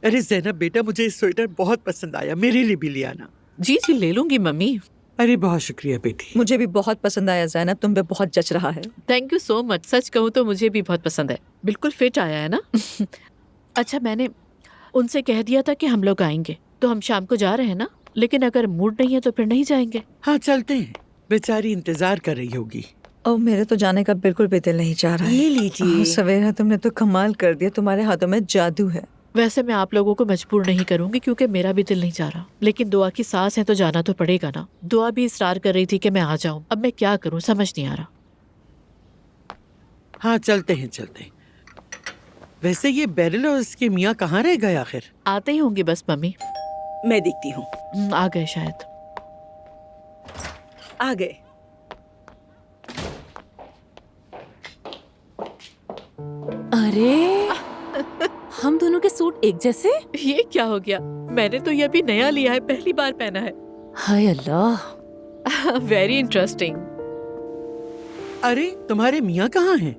अरे जैनब बेटा, मुझे ये स्वेटर बहुत पसंद आया, मेरे लिए भी ले आना। जी जी ले लूंगी मम्मी। अरे बहुत शुक्रिया बेटी। मुझे भी बहुत पसंद आया ज़ैनब, तुम पे बहुत जच रहा है। Thank you so much. सच कहूँ तो मुझे भी बहुत पसंद है, बिल्कुल फिट आया है ना। अच्छा, मैंने उनसे कह दिया था कि हम लोग आएंगे, तो हम शाम को जा रहे हैं ना। लेकिन अगर मूड नहीं है तो फिर नहीं जाएंगे। हाँ चलते हैं, बेचारी इंतजार कर रही होगी। और मेरे तो जाने का बिल्कुल भी दिल नहीं चाह रहा है। ये लीजिए। सवेरा, तुमने तो कमाल कर दिया, तुम्हारे हाथों में जादू है। वैसे मैं आप लोगों को मजबूर नहीं करूंगी क्योंकि मेरा भी दिल नहीं चाह रहा, लेकिन दुआ की सास है तो जाना तो पड़ेगा ना। दुआ भी इसरार कर रही थी कि मैं आ जाऊं, अब मैं क्या करूं समझ नहीं आ रहा। हाँ चलते हैं चलते हैं। वैसे ये बैरल और इसके मियाँ कहाँ रह गए आखिर? आते ही होंगे बस मम्मी। मैं देखती हूँ। आ गए शायद। आ गए। अरे हम दोनों के सूट एक जैसे। ये क्या हो गया? मैंने तो ये अभी नया लिया है, पहली बार पहना है। हाय अल्लाह। Very interesting. अरे तुम्हारे मियाँ कहाँ हैं?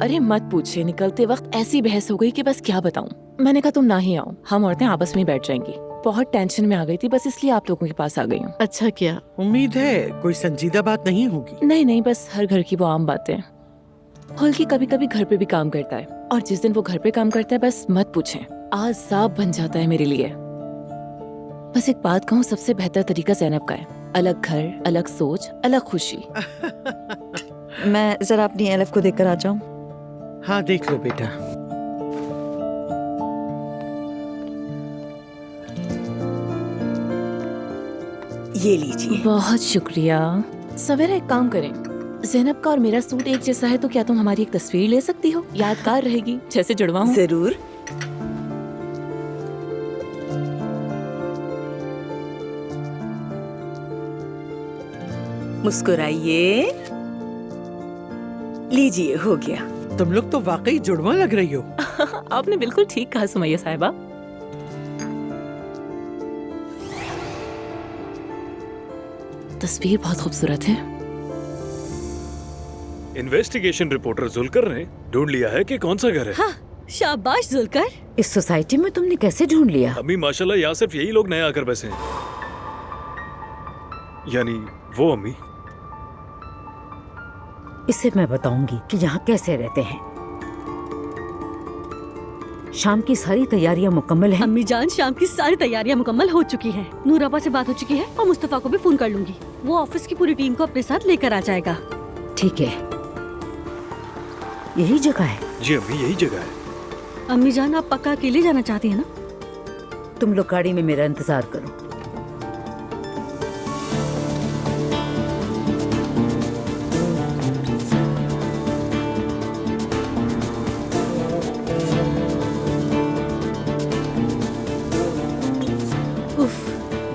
अरे मत पूछे, निकलते वक्त ऐसी बहस हो गई कि बस क्या बताऊं। मैंने कहा तुम ना ही आओ, हम औरतें आपस में बैठ जाएंगी। बहुत टेंशन में आ गई थी, बस इसलिए आप लोगों के पास आ गई हूँ। अच्छा किया। उम्मीद है कोई संजीदा बात नहीं होगी। नहीं नहीं, बस हर घर की वो आम बातें। हल्की कभी कभी घर पे भी काम करता है, और जिस दिन वो घर पे काम करता है बस मत पूछें, आज़ाब बन जाता है मेरे लिए। बस एक बात कहूँ, सबसे बेहतर तरीका ज़ैनब का है। अलग घर, अलग सोच, अलग खुशी। मैं जरा अपनी एलफ को देखकर आ जाऊं। हाँ देख लो बेटा। ये लीजिए। बहुत शुक्रिया। सवेरा एक काम करें, ज़ैनब का और मेरा सूट एक जैसा है तो क्या तुम हमारी एक तस्वीर ले सकती हो? यादगार रहेगी, जैसे जुड़वा हूं। जरूर। मुस्कुराइए। लीजिए, हो गया। तुम लोग तो वाकई जुड़वा लग रही हो। आपने बिल्कुल ठीक कहा सुमैया साहिबा। तस्वीर बहुत खूबसूरत है। इन्वेस्टिगेशन रिपोर्टर जुलकर ने ढूंढ लिया है कि कौन सा घर है। हाँ, शाबाश जुलकर। इस सोसाइटी में तुमने कैसे ढूंढ लिया? अम्मी माशाल्लाह यहाँ सिर्फ यही लोग नए आकर बसे हैं। यानी वो अम्मी। इसे मैं बताऊंगी कि यहाँ कैसे रहते हैं। शाम की सारी तैयारियां मुकम्मल हैं। अम्मी जान, शाम की सारी तैयारियां मुकम्मल हो चुकी हैं। नूराबा से बात हो चुकी है और मुस्तफा को भी फोन कर लूंगी। वो ऑफिस की पूरी टीम को अपने साथ लेकर आ जाएगा। ठीक है, यही जगह है। जी अम्मी, यही जगह है। अम्मी जान, आप पक्का अकेले जाना चाहती हैं ना? तुम लोग गाड़ी में मेरा इंतजार करो।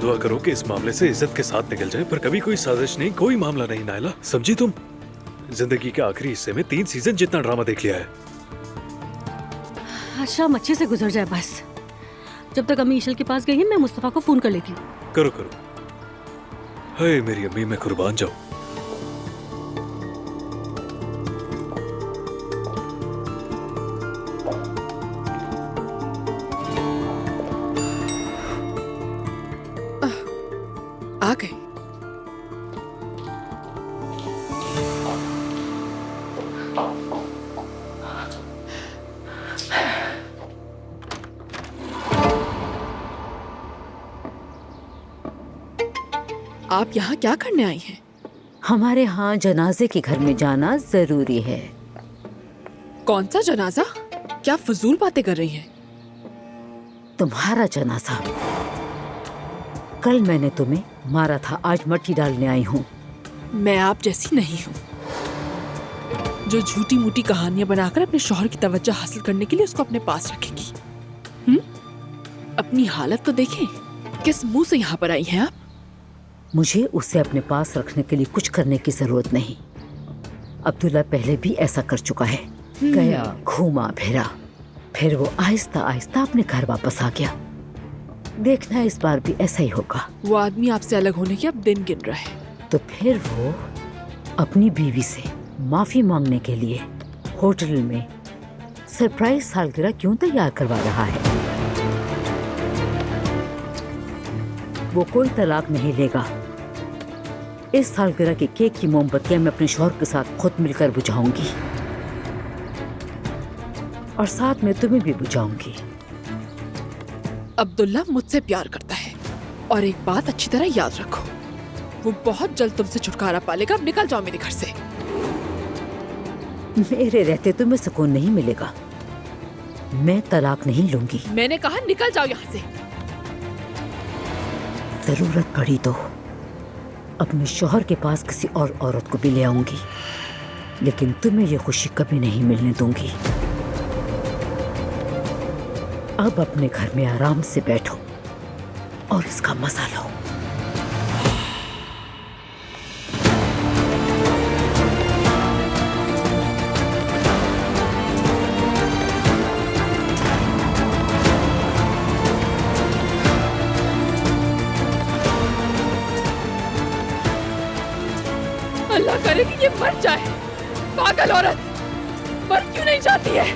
दुआ करो कि इस मामले से इज्जत के साथ निकल जाए, पर कभी कोई साजिश नहीं, कोई मामला नहीं नायला, समझी तुम? जिंदगी के आखिरी हिस्से में 3 सीजन जितना ड्रामा देख लिया है। आज शाम अच्छे से गुजर जाए बस। जब तक अम्मी ईशल के पास गई है, मैं मुस्तफा को फोन कर लेती हूँ। करो करो। हाय मेरी अम्मी, मैं कुर्बान जाऊं। आ गए। आप यहाँ क्या करने आई हैं? हमारे यहाँ जनाजे के घर में जाना जरूरी है। कौन सा जनाजा? क्या फजूल बातें कर रही हैं? तुम्हारा जनाजा। कल मैंने तुम्हें मारा था, आज मट्टी डालने आई हूँ। मैं आप जैसी नहीं हूँ जो झूठी मूठी कहानियां बनाकर अपने शौहर की तवज्जो हासिल करने के लिए उसको अपने पास रखेगी। अपनी हालत तो देखें, किस मुंह से यहाँ पर आई हैं आप? मुझे उसे अपने पास रखने के लिए कुछ करने की जरूरत नहीं। अब्दुल्ला पहले भी ऐसा कर चुका है। गया, घूमा फिरा, फिर वो आहिस्ता आहिस्ता अपने घर वापस आ गया। देखना इस बार भी ऐसा ही होगा। वो आदमी आपसे अलग होने के अब दिन गिन रहा है। तो फिर वो अपनी बीवी से माफी मांगने के लिए होटल में सरप्राइज सालगिरह क्यों तैयार करवा रहा है? वो कोई तलाक नहीं लेगा। इस सालगिरह के केक की मोमबत्तियां मैं अपने शौहर के साथ खुद मिलकर बुझाऊंगी और साथ में तुम्हें भी बुझाऊंगी। अब्दुल्ला मुझसे प्यार करता है और एक बात अच्छी तरह याद रखो, वो बहुत जल्द तुमसे छुटकारा पालेगा। अब निकल जाओ मेरे घर से। मेरे रहते तुम्हें सुकून नहीं मिलेगा। मैं तलाक नहीं लूंगी। मैंने कहा निकल जाओ यहाँ से। जरूरत पड़ी तो अपने शौहर के पास किसी और औरत को भी ले आऊंगी, लेकिन तुम्हें ये खुशी कभी नहीं मिलने दूंगी। अब अपने घर में आराम से बैठो और इसका मजा लो। अल्लाह करे कि ये मर जाए। पागल औरत मर क्यों नहीं जाती है?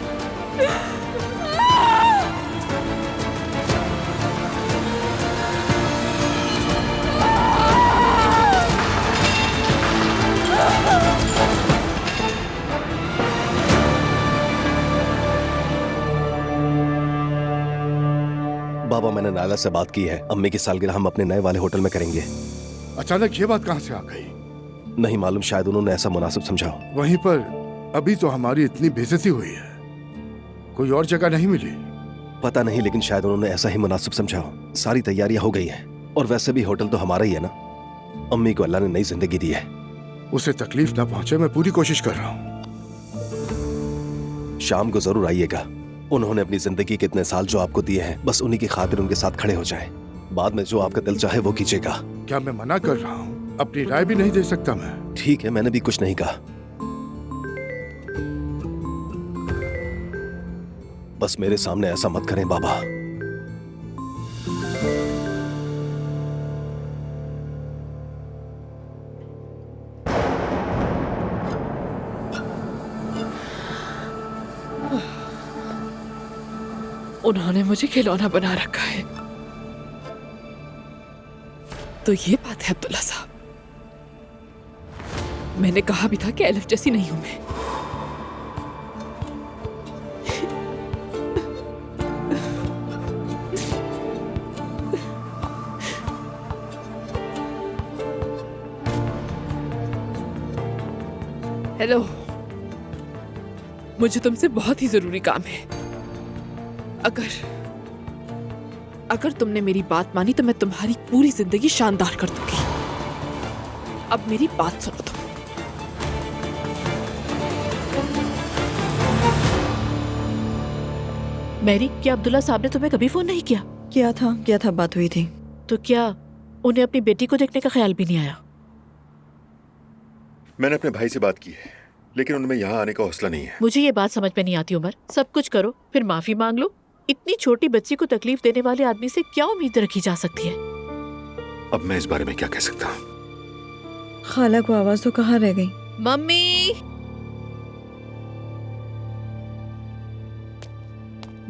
बाबा, मैंने नायला से बात की है। अम्मी की सालगिरह हम अपने नए वाले होटल में करेंगे। अचानक ये बात कहाँ से आ गई? नहीं मालूम, शायद उन्होंने ऐसा मुनासिब समझा हो। वहीं पर अभी तो हमारी इतनी बेइज्जती हुई है, कोई और जगह नहीं मिली। पता नहीं, लेकिन शायद उन्होंने ऐसा ही मुनासिब समझा हो। सारी तैयारियां हो गई हैं और वैसे भी होटल तो हमारा ही है ना। अम्मी को अल्लाह ने नई जिंदगी दी है। उसे तकलीफ ना पहुंचे, मैं पूरी कोशिश कर रहा हूँ। शाम को जरूर आइएगा। उन्होंने अपनी जिंदगी के इतने साल जो आपको दिए हैं, बस उन्हीं की खातिर उनके साथ खड़े हो जाएं। बाद में जो आपका दिल चाहे वो कीजिएगा। क्या मैं मना कर रहा हूँ? अपनी राय भी नहीं दे सकता मैं। ठीक है, मैंने भी कुछ नहीं कहा। बस मेरे सामने ऐसा मत करें बाबा। उन्होंने मुझे खिलौना बना रखा है। तो ये बात है अब्दुल्ला साहब, मैंने कहा भी था कि एलिफ जैसी नहीं हूं मैं। हेलो, मुझे तुमसे बहुत ही जरूरी काम है। अगर तुमने मेरी बात मानी तो मैं तुम्हारी पूरी जिंदगी शानदार कर दूंगी। अब मेरी बात सुनो तुम। मैरी, क्या अब्दुल्ला साहब ने तुम्हें कभी फोन नहीं किया? क्या था बात हुई थी। तो क्या उन्हें अपनी बेटी को देखने का ख्याल भी नहीं आया? मैंने अपने भाई से बात की है, लेकिन उनमें यहाँ आने का हौसला नहीं है। मुझे ये बात समझ में नहीं आती उमर। सब कुछ करो फिर माफी मांग लो। इतनी छोटी बच्ची को तकलीफ देने वाले आदमी से क्या उम्मीद रखी जा सकती है? अब मैं इस बारे में क्या कह सकता हूँ? खाला को आवाज तो कहाँ रह गई? मम्मी,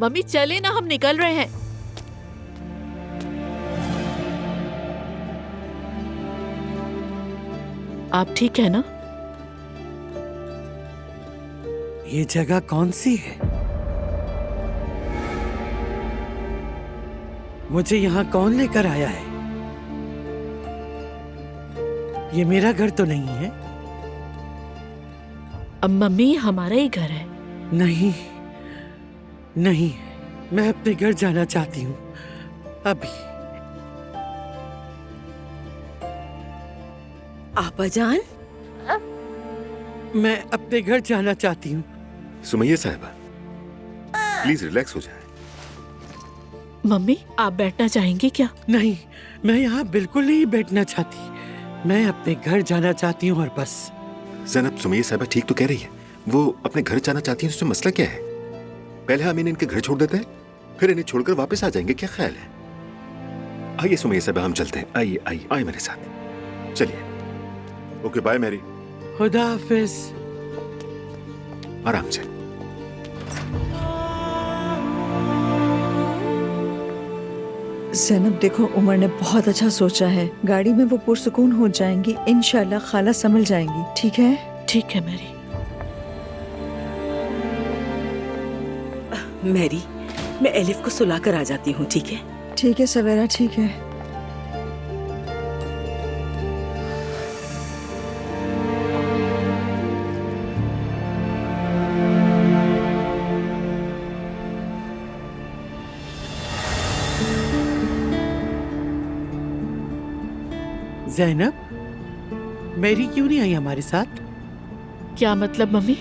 मम्मी चले ना, हम निकल रहे हैं। आप ठीक है ना? ये जगह कौन सी है? मुझे यहाँ कौन लेकर आया है? ये मेरा घर तो नहीं है। अब मम्मी, हमारा ही घर है। नहीं नहीं, मैं अपने घर जाना चाहती हूँ अभी। आपा जान, मैं अपने घर जाना चाहती हूँ। सुमैया साहिबा, प्लीज रिलैक्स हो जाए। मम्मी, आप बैठना चाहेंगी क्या? नहीं, मैं यहाँ बिल्कुल नहीं बैठना चाहती। मैं अपने घर जाना चाहती हूँ और बस। ज़ैनब, सुमैया साहिबा ठीक तो कह रही है। वो अपने घर जाना चाहती है, उसमें मसला क्या है? पहले हम इन्हें इनके घर छोड़ देते हैं, फिर इन्हें छोड़कर वापस आ जाएंगे। क्या ख्याल है? आइए सुमैया साहिबा, हम चलते हैं। आइए आइए आइए मेरे साथ, चलिए। Okay, bye Mary. खुदा हाफिज। आराम से। जैनब देखो, उमर ने बहुत अच्छा सोचा है। गाड़ी में वो पुरसुकून हो जाएंगी, इंशाल्लाह खाला संभल जाएंगी। ठीक है? ठीक है मैरी। मैरी, मैं एलिफ को सुला कर आ जाती हूँ, ठीक है? ठीक है सवेरा, ठीक है। जैनब, मेरी क्यों नहीं आई हमारे साथ? क्या मतलब मम्मी?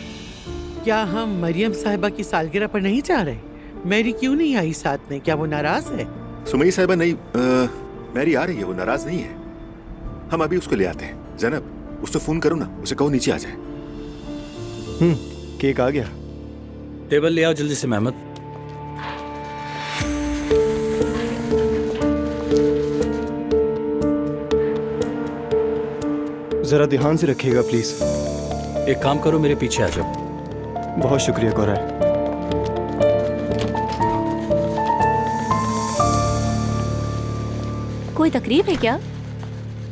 क्या हम मरियम साहिबा की सालगिरह पर नहीं जा रहे? मेरी क्यों नहीं आई साथ में? क्या वो नाराज है? सुमैया साहिबा नहीं, मैरी आ रही है, वो नाराज नहीं है। हम अभी उसको ले आते हैं। जैनब, उससे फोन करो ना, उसे कहो नीचे आ जाए। केक आ गया। टेबल ले आओ जल्दी से मेहमद। जरा ध्यान से रखिएगा प्लीज। एक काम करो, मेरे पीछे आ जाओ। बहुत शुक्रिया गौरव। कोई तकरीब है क्या?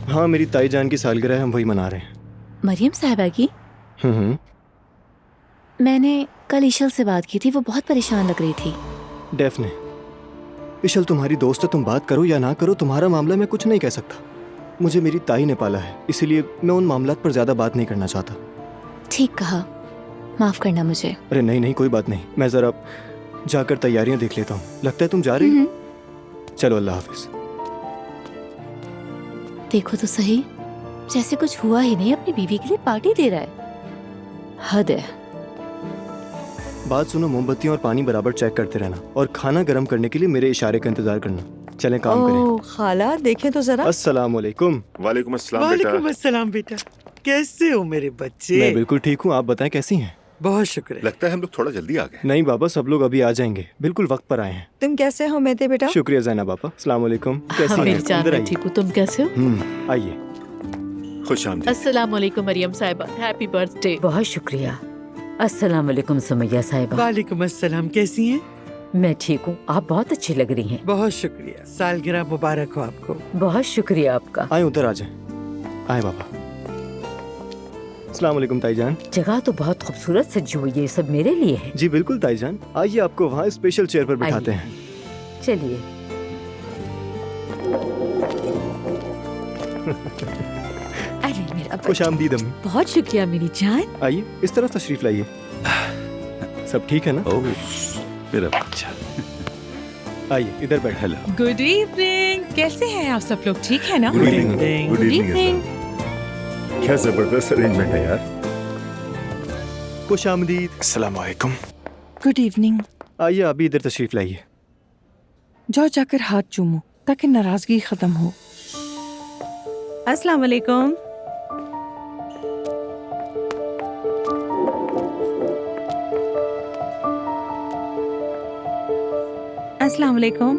हाँ, मेरी ताई जान की सालगिरह है, हम वही मना रहे हैं। मरियम साहिबा की? मैंने कल इशल से बात की थी, वो बहुत परेशान लग रही थी। डेफने, इशल तुम्हारी दोस्त है, तुम बात करो या ना करो, तुम्हारा मामला मैं कुछ नहीं कह सकता। मुझे मेरी ताई ने पाला है, इसीलिए मैं उन मामलात पर ज्यादा बात नहीं करना चाहता। ठीक कहा, माफ करना मुझे। अरे नहीं नहीं, कोई बात नहीं। मैं जरा जाकर तैयारियां देख लेता हूँ। लगता है तुम जा रही हो? चलो, अल्लाह हाफिज। देखो तो सही, जैसे कुछ हुआ ही नहीं, अपनी बीवी के लिए पार्टी दे रहा है। हद है। बात सुनो, मोमबत्तियां और पानी बराबर चेक करते रहना, और खाना गर्म करने के लिए मेरे इशारे का इंतजार करना। चलें काम करें। खाला देखें तो जरा। अस्सलाम वालेकुम। वालेकुम अस्सलाम बेटा। वालेकुम अस्सलाम बेटा, कैसे हो मेरे बच्चे? मैं बिल्कुल ठीक हूँ, आप बताएं कैसी हैं? बहुत शुक्र। लगता है हम लोग थोड़ा जल्दी आ गए। नहीं बाबा, सब लोग अभी आ जाएंगे, बिल्कुल वक्त पर आए हैं। तुम कैसे हो मेरे बेटा? शुक्रिया जैनब पापा। अस्सलाम वालेकुम। कैसी हैं? मेरी जान, अंदर मैं आइए। ठीक हूँ, तुम कैसे हो? आइए। खुश आमदीद। अस्सलाम वालेकुम मरियम साहिबा, हैप्पी बर्थडे। बहुत शुक्रिया। अस्सलाम वालेकुम सुमैया साहिबा। वालेकुम अस्सलाम, कैसी हैं? मैं ठीक हूँ, आप बहुत अच्छी लग रही हैं। बहुत शुक्रिया, सालगिरह मुबारक हो आपको। बहुत शुक्रिया आपका। आए उधर आ जाए। आए बाबा। अस्सलाम वालेकुम ताई जान। जगह तो बहुत खूबसूरत सजी हुई है, ये सब मेरे लिए है। जी बिल्कुल ताई जान, आइए आपको वहाँ स्पेशल चेयर पर बिठाते हैं। चलिए। अरे मेरा खुश आमदीद अम्मी। बहुत शुक्रिया मेरी जान। आइए इस तरफ तशरीफ लाइए। सब ठीक है ना? ओह मेरा बच्चा। आइए इधर बैठ। हेलो। गुड इवनिंग, कैसे हैं आप सब लोग? ठीक है ना? Good evening. Good evening. क्या जबरदस्त अरेंजमेंट है यार। खुश आमदीद। अस्सलाम वालेकुम। Good evening. आइए आप भी इधर तशरीफ लाइए। जाओ जाकर हाथ चूमो ताकि नाराजगी खत्म हो। अस्सलाम वालेकुम। अस्सलाम वालेकुम।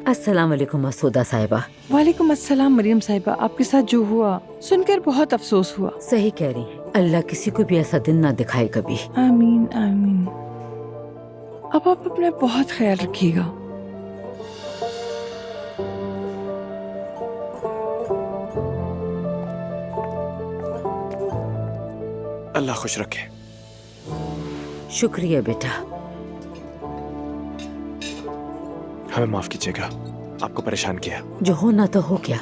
अस्सलाम वालेकुम मसूदा साहिबा। वालेकुम अस्सलाम मरियम साहिबा, आपके साथ जो हुआ सुनकर बहुत अफसोस हुआ। सही कह रही हैं, अल्लाह किसी को भी ऐसा दिन ना दिखाए कभी। आमीन आमीन। अब आप अपना बहुत ख्याल रखिएगा। अल्लाह खुश रखे। शुक्रिया बेटा। हमें माफ कीजिएगा, आपको परेशान किया। जो होना तो हो गया।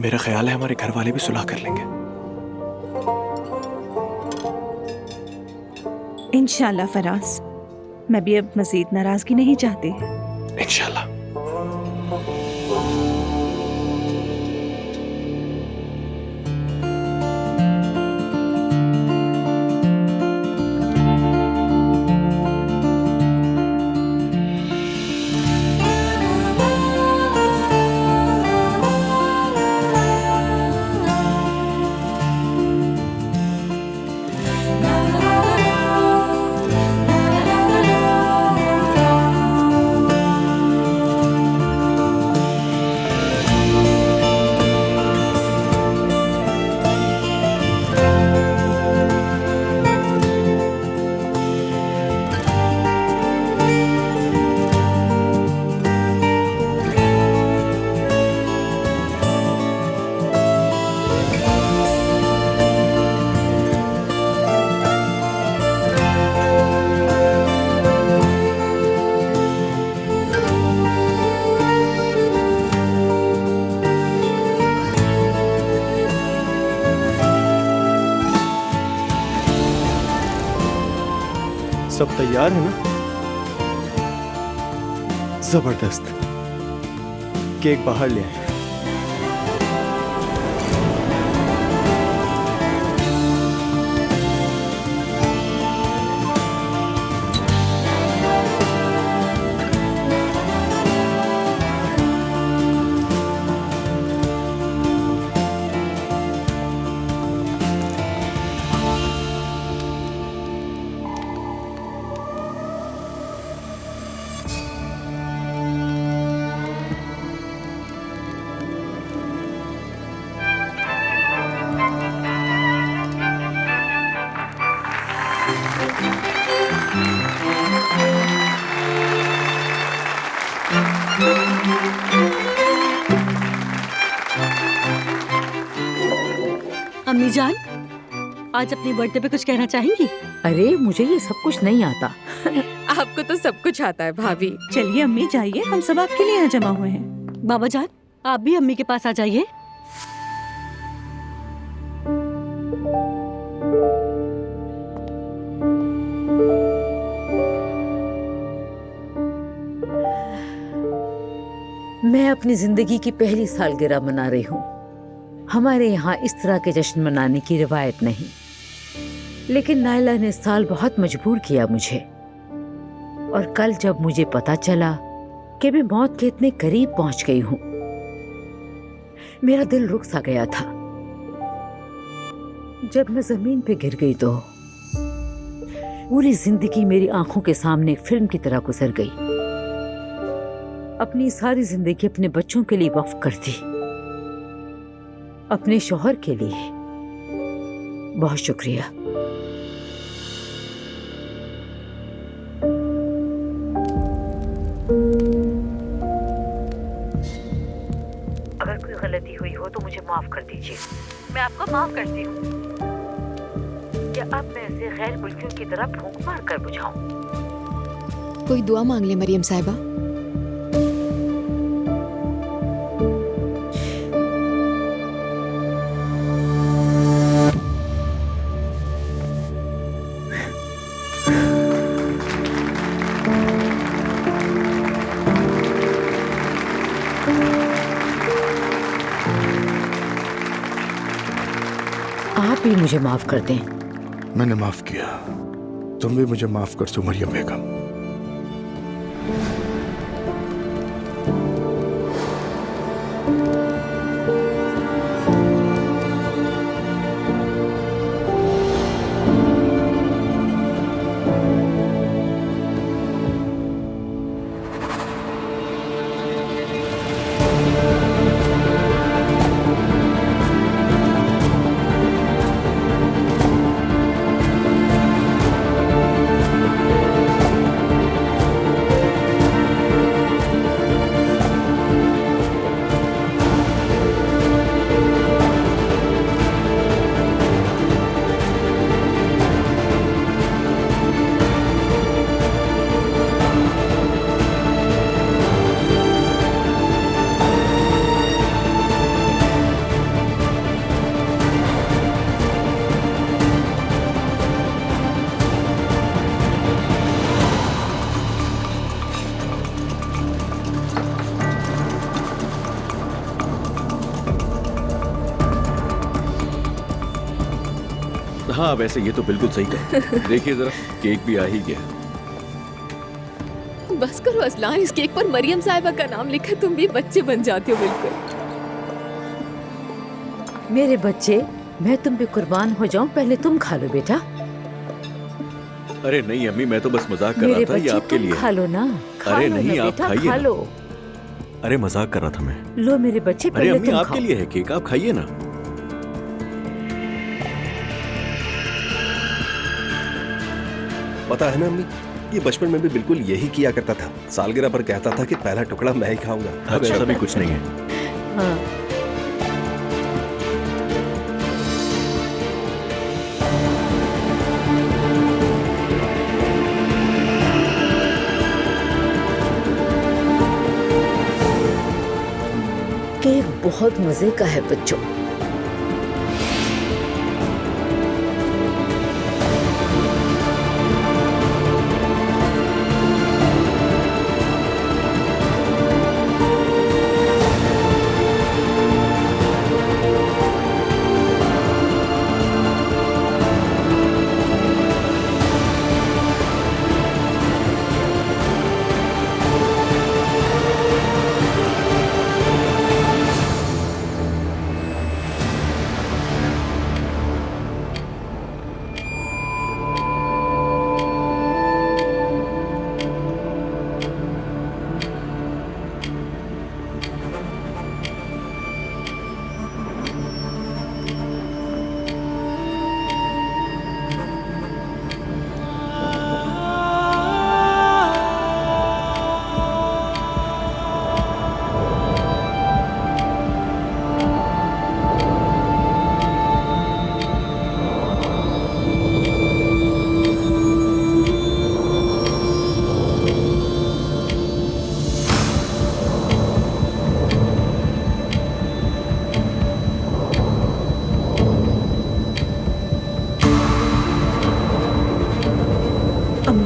मेरा ख्याल है हमारे घर वाले भी सुलह कर लेंगे। इंशाल्लाह फराज, मैं भी अब मजीद नाराजगी नहीं चाहती। इंशाल्लाह। सब तैयार है ना? जबरदस्त। केक बाहर ले आए। अम्मी जान, आज अपनी बर्थडे पे कुछ कहना चाहेंगी? अरे मुझे ये सब कुछ नहीं आता। आपको तो सब कुछ आता है भाभी। चलिए अम्मी जाइए, हम सब आपके लिए यहाँ जमा हुए हैं। बाबा जान, आप भी अम्मी के पास आ जाइए। मैं अपनी जिंदगी की पहली सालगिरह मना रही हूँ। हमारे यहाँ इस तरह के जश्न मनाने की रिवायत नहीं, लेकिन नायला ने इस साल बहुत मजबूर किया मुझे। और कल जब मुझे पता चला कि मैं मौत के इतने करीब पहुंच गई हूँ, मेरा दिल रुक सा गया था। जब मैं जमीन पे गिर गई तो पूरी जिंदगी मेरी आंखों के सामने एक फिल्म की तरह गुजर गई। अपनी सारी जिंदगी अपने बच्चों के लिए वक्फ कर दी, अपने शौहर के लिए। बहुत शुक्रिया। अगर कोई गलती हुई हो तो मुझे माफ कर दीजिए। मैं आपको माफ करती हूँ। या अब मैं इसे गैर मुल्कियों की तरह फूंक मार कर बुझाऊं? कोई दुआ मांग ले मरियम साहिबा। आप भी मुझे माफ कर दें। मैंने माफ किया, तुम भी मुझे माफ कर दो मरियम बेगम। हाँ वैसे ये तो बिल्कुल सही कहा। देखिए जरा, केक भी आ ही गया। बस करो असलान, इस केक पर मरियम साहिबा का नाम लिखा, तुम भी बच्चे बन जाते हो बिल्कुल। मेरे बच्चे, मैं तुम पे कुर्बान हो जाऊं, पहले तुम खा लो बेटा। अरे नहीं अम्मी, मैं तो बस मजाक कर मेरे रहा था, ये बच्चे आपके तुम लिए। खा लो ना। अरे नहीं, आप बेटा, खाइए खा ना। लो। अरे मजाक कर रहा था मैं। लो मेरे बच्चे, अरे पहले अम्मी तुम आपके खाओ। लिए है केक, आप खाइए ना। पता है ना अम्मी, ये बचपन में भी बिल्कुल यही किया करता था। सालगिरह पर कहता था कि पहला टुकड़ा मैं ही खाऊंगा। अब ऐसा भी कुछ नहीं है। हाँ। केक बहुत मजे का है बच्चों।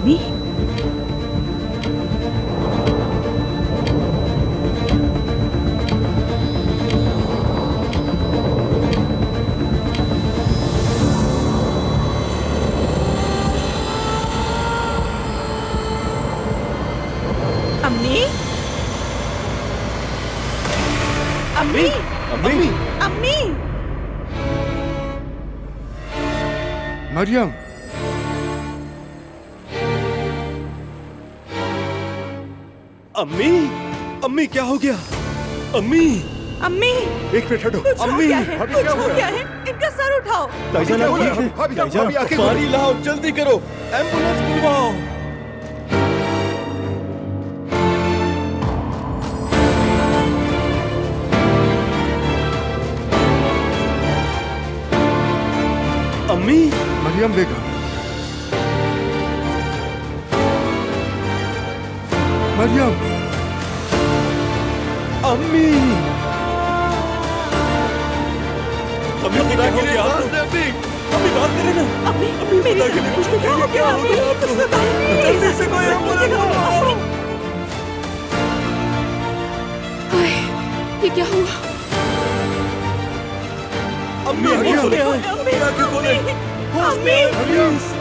अम्मी अम्मी अम्मी अम्मी अम्मी मरियम अम्मी अम्मी क्या हो गया अम्मी अम्मी एक मिनट हटो कुछ हो अम्मी गया है, भाभी कुछ क्या हो हुआ गया है इनका सर उठाओ ताईजान आप ठीक हैं? ताईजान पानी लाओ जल्दी करो एम्बुलेंस बुलवाओ अम्मी मरियम बेगम मरियम अम्मी अम्मी खुदा के लिए सांस ले अम्मी अम्मी बात करें ना अम्मी खुदा के लिए कुछ तो कहिए क्या हो गया आपको जल्दी से कोई एम्बुलेंस बुलाओ हाय, ये क्या हुआ? अम्मी होश में आए अम्मी आंखें खोले होश में आए प्लीज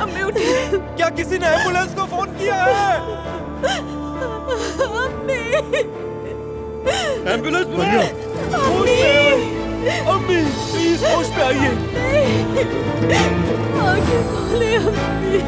अम्मी उठिए क्या किसी ने एम्बुलेंस को फोन किया है अम्मी एम्बुलेंस बुलाओ होश में आए अम्मी प्लीज होश में आइए आंखें खोले अम्मी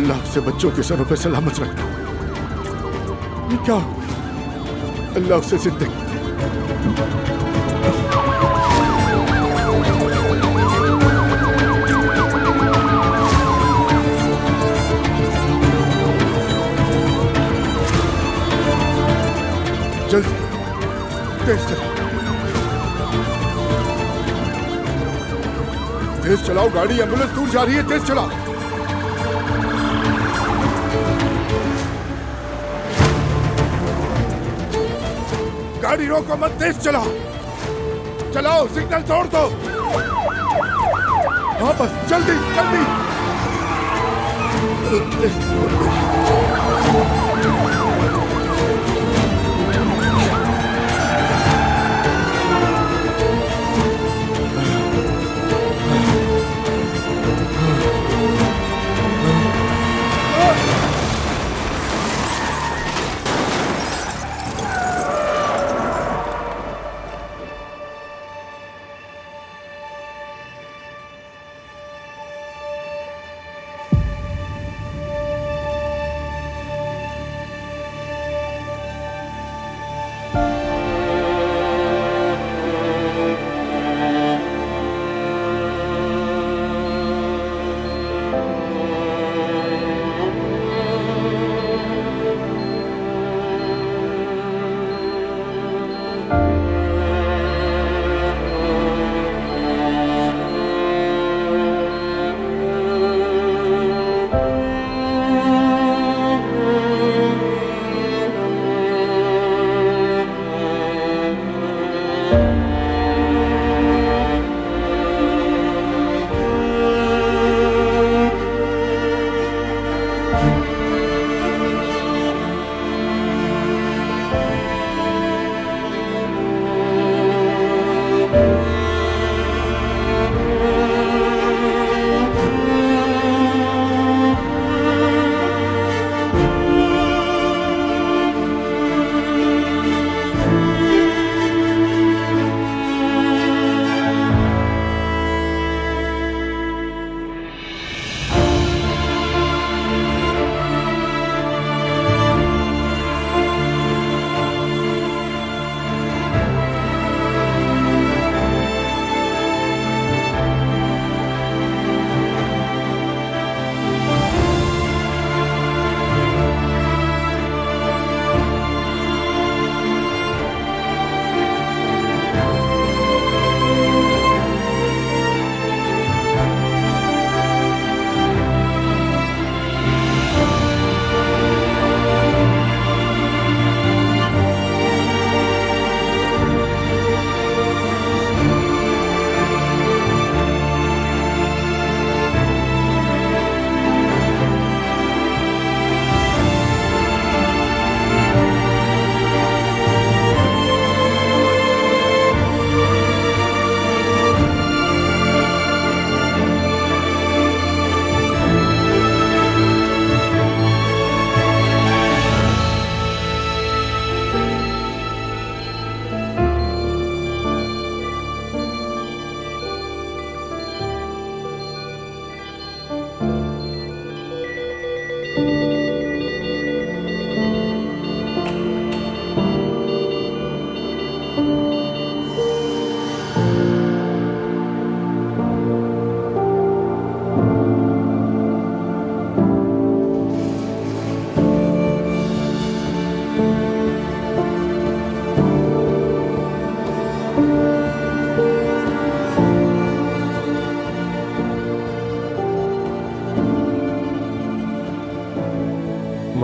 अल्लाह से बच्चों के सरों पे सलामत रखना ये क्या अल्लाह से जिंदगी जल्दी तेज चलाओ गाड़ी एम्बुलेंस दूर जा रही है तेज चलाओ गाड़ी रोको मत तेज चलाओ चलाओ सिग्नल तोड़ दो हाँ बस जल्दी जल्दी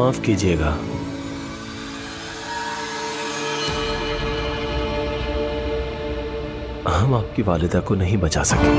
माफ कीजिएगा। हम आपकी वालिदा को नहीं बचा सके।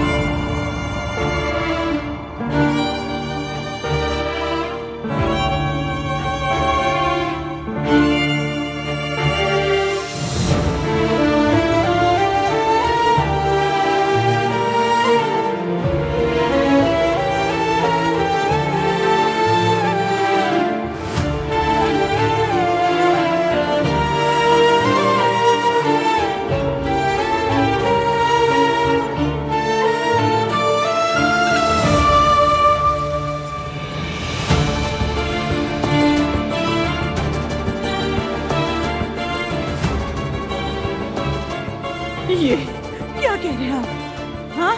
ये क्या कह रहे हैं आप? हाँ?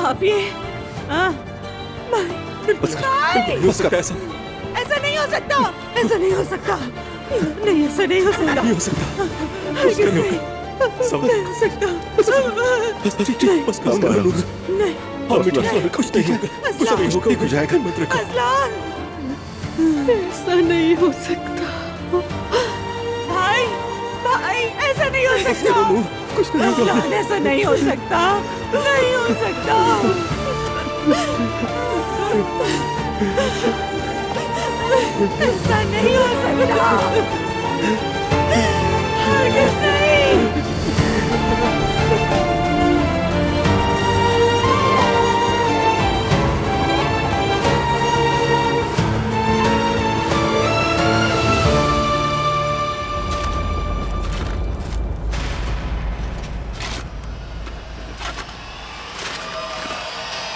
आप ये हाँ? उसका पैसा ऐसा नहीं हो सकता, ऐसा नहीं हो सकता, नहीं ऐसा नहीं हो सकता, नहीं हो सकता, नहीं हो सकता, नहीं, कुछ नहीं होगा, ठीक हो जाएगा, मत रखो। ऐसा नहीं हो सकता। भाई भाई ऐसा नहीं हो सकता, कुछ नहीं होगा, ऐसा नहीं हो सकता, नहीं हो सकता, ऐसा नहीं हो सकता, हरगिज़ नहीं।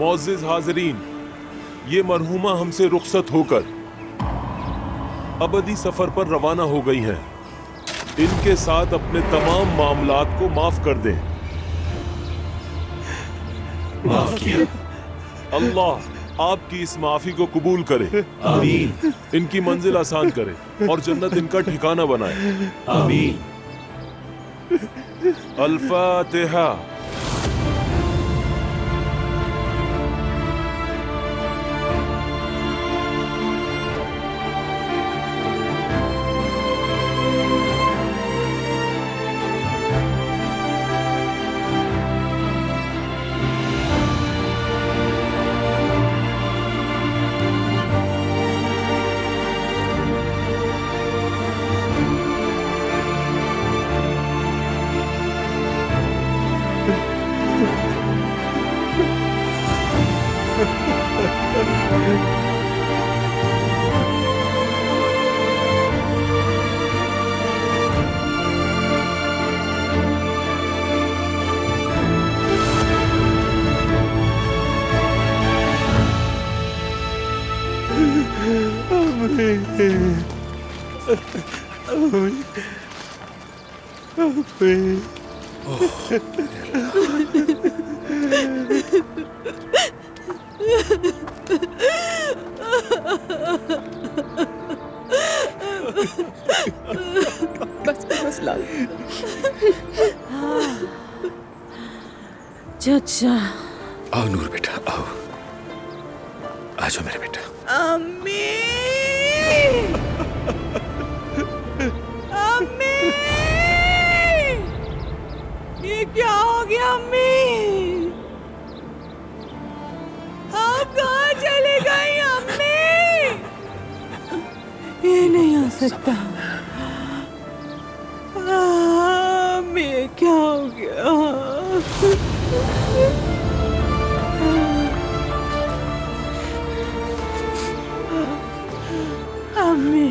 मोअज़्ज़िज़ हाज़रीन, ये मरहूमा हमसे रुखसत होकर अबदी सफर पर रवाना हो गई हैं। इनके साथ अपने तमाम मामलात को माफ कर दें। माफ किया। अल्लाह आपकी इस माफी को कबूल करे। आमीन। इनकी मंजिल आसान करे और जन्नत इनका ठिकाना बनाए। आमीन। अल-फातिहा। बस लाल। चाचा। आओ नूर बेटा, आओ। आ जाओ मेरे बेटा। अम्मी। अम्मी। ये क्या हो गया अम्मी? आप कहाँ चले गई अम्मी? ये नहीं हो सकता। अम्मी क्या हो गया? अम्मी,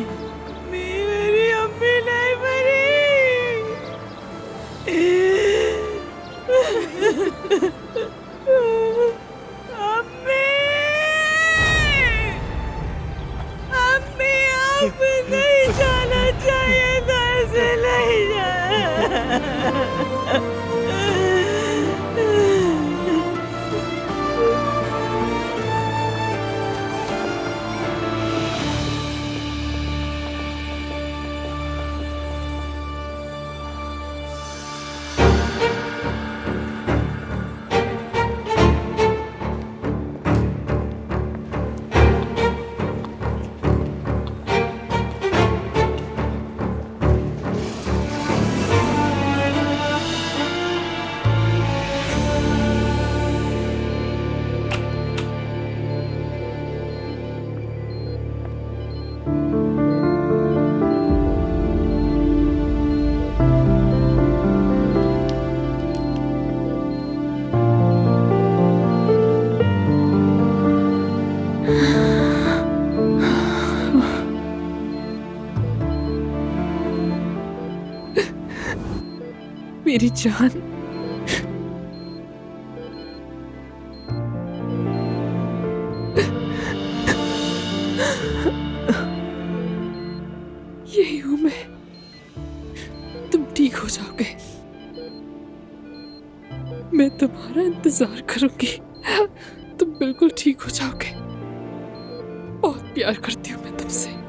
मेरी अम्मी नहीं मरी। अम्मी, अम्मी आप नहीं जाना चाहिए था, ऐसे नहीं जाना। मेरी जान, यही हूं मैं। तुम ठीक हो जाओगे, मैं तुम्हारा इंतजार करूंगी। तुम बिल्कुल ठीक हो जाओगे। बहुत प्यार करती हूँ मैं तुमसे।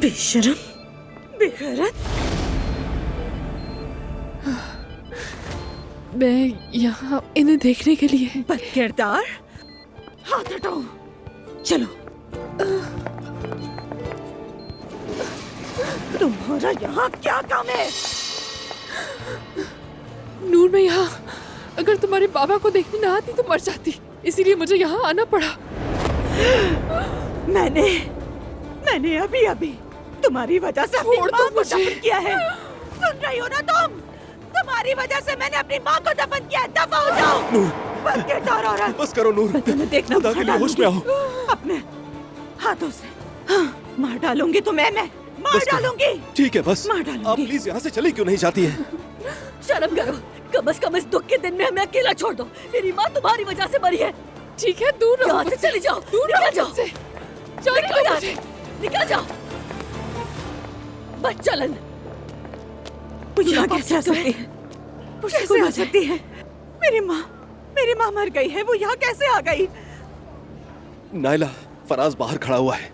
बेशरम, बेगैरत। मैं यहाँ इन्हें देखने के लिए। बदकिरदार, हाथ हटाओ। चलो। तुम्हारा यहाँ क्या काम है? नूर, मैं यहाँ अगर तुम्हारे बाबा को देखने ना आती तो मर जाती, इसीलिए मुझे यहाँ आना पड़ा। मैंने अभी तुम्हारी वजह से अपनी माँ को दफन किया है। सुन रही हो ना तुम? तुम्हारी वजह से मैंने अपनी माँ को दफन किया है। दफा हो जाओ। बदकिरदार औरत। बस करो नूर, तुम्हें देखना, खुदा के लिए होश में आओ। अपने हाथों से। हाँ, मार डालूंगी तुम्हें मैं, मार डालूंगी। ठीक है बस, मार डालूंगी। आप प्लीज यहाँ से चली क्यों नहीं जाती है? शर्म करो, कम से कम इस दुख के दिन में हमें अकेला छोड़ दो। मेरी माँ तुम्हारी वजह से मरी है। ठीक है, दूर रहो। यहाँ से चली जाओ, दूर निकल रहो जाओ, मुझसे। निकल यहाँ से, निकल जाओ। बच्चलन, यहाँ कैसे आ सकती है? कैसे आ सकती है? मेरी माँ मर गई है, वो यहाँ कैसे आ गई? नायला, फराज बाहर खड़ा हुआ है।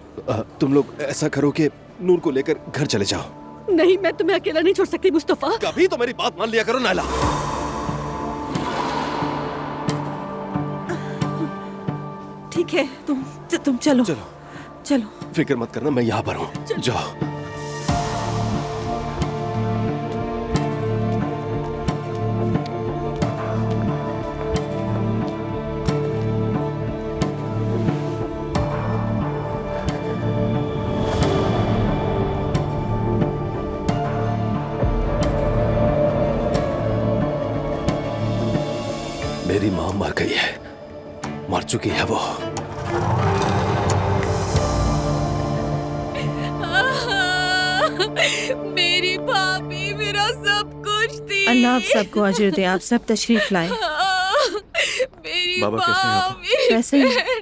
तुम लोग ऐसा करो कि नूर को लेकर घर चले जाओ। नहीं, मैं तुम्हें अकेला नहीं छोड़ सकती मुस्तफा। कभी तो मेरी बात मान लिया करो नायला। ठीक है, तुम चलो। चलो। फिक्र मत करना, मैं यहाँ पर हूँ। जाओ। मेरी माँ मर गई है, मर चुकी है वो। मेरी भाभी मेरा सब कुछ थी। अल्लाह आप सबको अजर दे। आप सब तशरीफ लाए। मेरी बाबा कैसे हैं आप? कैसे हैं?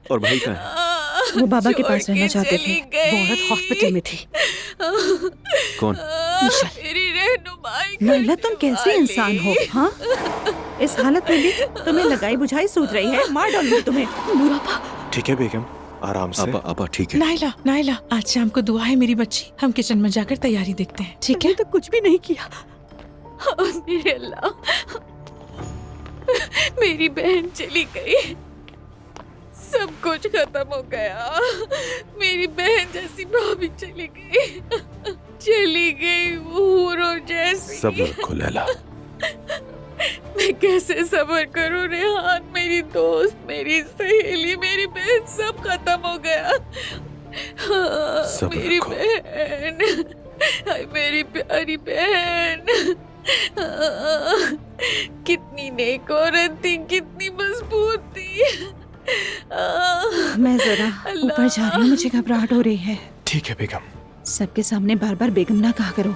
और भाई कहाँ है? वो बाबा के पास रहना चाहते थे। वो औरत हॉस्पिटल में थी। कौन? मेरी रहनुमाई नाइला, तुम कैसे इंसान हो? हाँ, इस हालत में भी तुम्हें लगाई बुझाई सूझ रही है। मार डालूंगी तुम्हें। नूराबा, ठीक है बेगम, आराम से। आपा ठीक है। नाइला, नाइला, आज शाम को दुआ है मेरी बच्ची। हम किचन में जाकर तैयारी देखते हैं, ठीक है? तो कुछ भी नहीं किया। मेरे अल्लाह, मेरी बहन चली गई, सब कुछ खत्म हो गया। मेरी बहन जैसी भाभी चली गई हूरों जैसी। सब्र रखो लैला। मैं कैसे सब्र करूं रेहान? मेरी दोस्त, मेरी सहेली, मेरी बहन सब खत्म हो गया। सब्र मेरी रखो। बहन, हाय मेरी प्यारी बहन, कितनी नेक औरत थी, कितनी मजबूत थी। मैं जरा ऊपर जा रही हूँ, मुझे घबराहट हो रही है। ठीक है बेगम। सबके सामने बार बार बेगम ना कहा करो।